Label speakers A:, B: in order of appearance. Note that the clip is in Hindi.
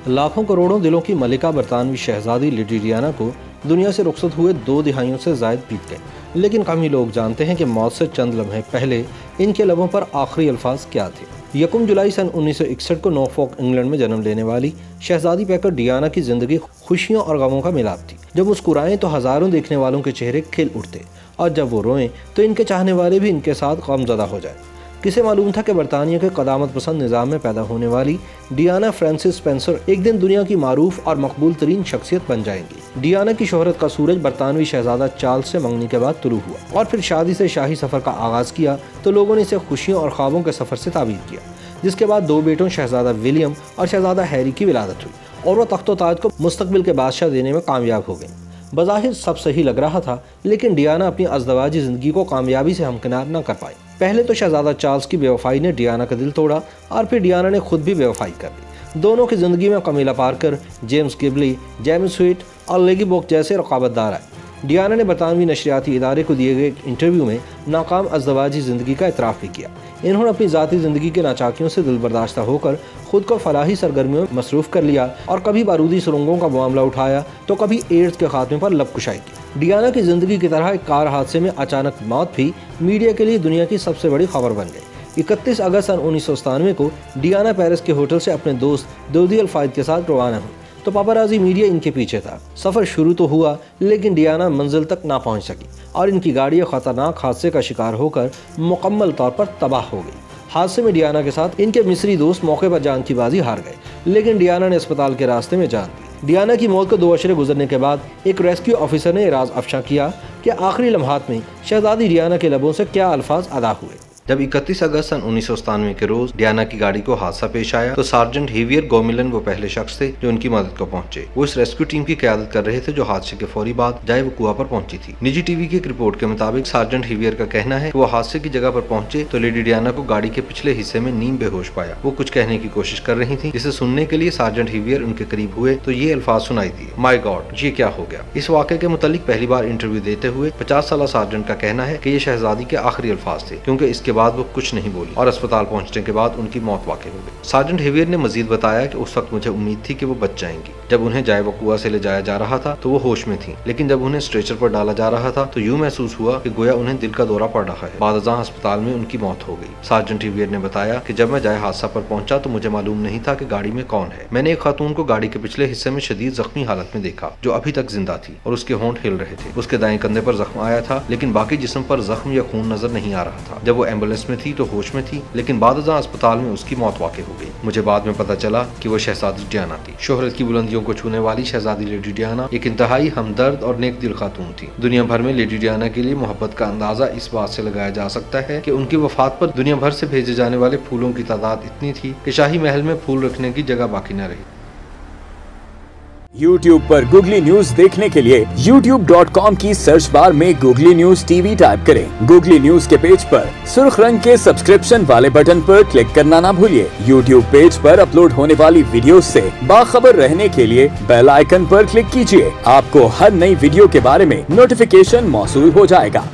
A: लाखों करोड़ों दिलों की मलिका बरतानवी शहजादी लेडी डियाना को दुनिया से रुखसत हुए 2 दिहाइयों से ज़ायद बीत गए, लेकिन कम ही लोग जानते हैं कि मौत से चंद लम्हे पहले इनके लबों पर आखिरी अल्फाज क्या थे। 1 जुलाई सन 1961 को नॉर्फॉक इंग्लैंड में जन्म लेने वाली शहजादी पैकर डियाना की जिंदगी खुशियों और गमों का मिलाप थी। जब मुस्कुराएं तो हज़ारों देखने वालों के चेहरे खिल उठते और जब वो रोएं तो इनके चाहने वाले भी इनके साथ गमज़दा हो जाए। किसे मालूम था कि बरतानिया के क़दामत पसंद निज़ाम में पैदा होने वाली डियाना फ्रांसिस स्पेंसर एक दिन दुनिया की मारूफ और मकबूल तरीन शख्सियत बन जाएंगी। डियाना की शोहरत का सूरज बरतानवी शहजादा चार्ल्स से मंगनी के बाद तुलू हुआ और फिर शादी से शाही सफ़र का आगाज़ किया तो लोगों ने इसे खुशियों और ख्वाबों के सफ़र से ताबीर किया, जिसके बाद 2 बेटों शहजादा विलियम और शहजादा हैरी की विलादत हुई और वह तख्तो ताज को मुस्तकबिल के बादशाह देने में कामयाब हो गई। बज़ाहिर सब सही लग रहा था, लेकिन डियाना अपनी अज़दवाजी ज़िंदगी को कामयाबी से हमकिनार न कर पाई। पहले तो शहजादा चार्ल्स की बेवफाई ने डियाना का दिल तोड़ा और फिर डियाना ने खुद भी बेवफाई कर ली। दोनों की ज़िंदगी में कमीला पार्कर, जेम्स गिबली, जेम्स स्वीट और लेगी बोक जैसे रकाबतदार आए। डियाना ने बरतानवी नशरियाती इदारे को दिए गए एक इंटरव्यू में नाकाम अज़दवाजी ज़िंदगी का इतराफ़ भी किया। इन्होंने अपनी ज़ाती ज़िंदगी के नाचाकियों से दिल बर्दाश्ता होकर खुद को फलाही सरगर्मियों में मसरूफ़ कर लिया और कभी बारूदी सुरंगों का मामला उठाया तो कभी एड्स के खात्मे पर लबकुशाई की। डियाना की ज़िंदगी की तरह एक कार हादसे में अचानक मौत भी मीडिया के लिए दुनिया की सबसे बड़ी खबर बन गई। 31 अगस्त सन 1997 को डियाना पेरिस के होटल से अपने दोस्त दोदी अल-फायद के साथ रवाना हुई तो पापाराजी मीडिया इनके पीछे था। सफ़र शुरू तो हुआ, लेकिन डियाना मंजिल तक ना पहुंच सकी और इनकी गाड़ी खतरनाक हादसे का शिकार होकर मुकम्मल तौर पर तबाह हो गई। हादसे में डियाना के साथ इनके मिस्री दोस्त मौके पर जान की बाजी हार गए, लेकिन डियाना ने अस्पताल के रास्ते में जान दी। डियाना की मौत को 2 अशरे गुजरने के बाद एक रेस्क्यू ऑफिसर ने राज अफशा किया कि आखिरी लम्हात में शहजादी डियाना के लबों से क्या अल्फाज अदा हुए। जब 31 अगस्त सन 1997 के रोज डियाना की गाड़ी को हादसा पेश आया तो सार्जेंट हेवियर गोमिलन वो पहले शख्स थे जो उनकी मदद को पहुंचे। वो इस रेस्क्यू टीम की क़यादत कर रहे थे जो हादसे के फौरी बाद जाए वकुआ पर पहुंची थी। निजी टीवी की एक रिपोर्ट के मुताबिक सार्जेंट हेवियर का कहना है कि वो हादसे की जगह पर पहुंचे तो लेडी डियाना को गाड़ी के पिछले हिस्से में नीम बेहोश पाया। वो कुछ कहने की कोशिश कर रही थी, जिसे सुनने के लिए सार्जेंट हेवियर उनके करीब हुए तो ये अल्फाज सुनाई दिए, माय गॉड, ये क्या हो गया। इस वाक़े के मुतालिक पहली बार इंटरव्यू देते हुए 50 साला सार्जेंट का कहना है कि ये शहजादी के आखिरी अल्फाज थे, क्योंकि इसके बाद वो कुछ नहीं बोली और अस्पताल पहुंचने के बाद उनकी मौत वाक़ई हो गई। सार्जेंट हेवियर ने मजीद बताया कि उस वक्त मुझे उम्मीद थी कि वो बच जाएंगी। जब उन्हें जाए वकुआ से ले जाया जा रहा था तो वो होश में थी, लेकिन जब उन्हें स्ट्रेचर पर डाला जा रहा था तो यूं महसूस हुआ कि गोया उन्हें दिल का दौरा पड़ रहा है। बादशाह अस्पताल में उनकी मौत हो गई। सार्जेंट हेवियर ने बताया कि जब मैं जाए हादसा पर पहुंचा तो मुझे मालूम नहीं था कि गाड़ी में कौन है। मैंने एक खातून को गाड़ी के पिछले हिस्से में शदीद जख्मी हालत में देखा जो अभी तक जिंदा थी और उसके होंठ हिल रहे थे। उसके दाएं कंधे पर जख्म आया था, लेकिन बाकी जिस्म पर जख्म या खून नजर नहीं आ रहा था। जब वो एम्बुलेंस में थी तो होश में थी, लेकिन बादशाह अस्पताल में उसकी मौत वाक़ई हो गई। मुझे बाद में पता चला कि वो शहजादी डियाना थी। शोहरत की बुलंदियों को छूने वाली शहजादी लेडी डियाना एक इंतहाई हमदर्द और नेक दिल खातून थी। दुनिया भर में लेडी डियाना के लिए मोहब्बत का अंदाजा इस बात से लगाया जा सकता है कि उनकी वफात पर दुनिया भर से भेजे जाने वाले फूलों की तादाद इतनी थी कि शाही महल में फूल रखने की जगह बाकी न रही।
B: YouTube पर गूगली न्यूज देखने के लिए youtube.com की सर्च बार में गूगली न्यूज टीवी टाइप करें। गूगली न्यूज के पेज पर सुर्ख रंग के सब्सक्रिप्शन वाले बटन पर क्लिक करना ना भूलिए। YouTube पेज पर अपलोड होने वाली वीडियोस से बाखबर रहने के लिए बेल आइकन पर क्लिक कीजिए। आपको हर नई वीडियो के बारे में नोटिफिकेशन मौसूल हो जाएगा।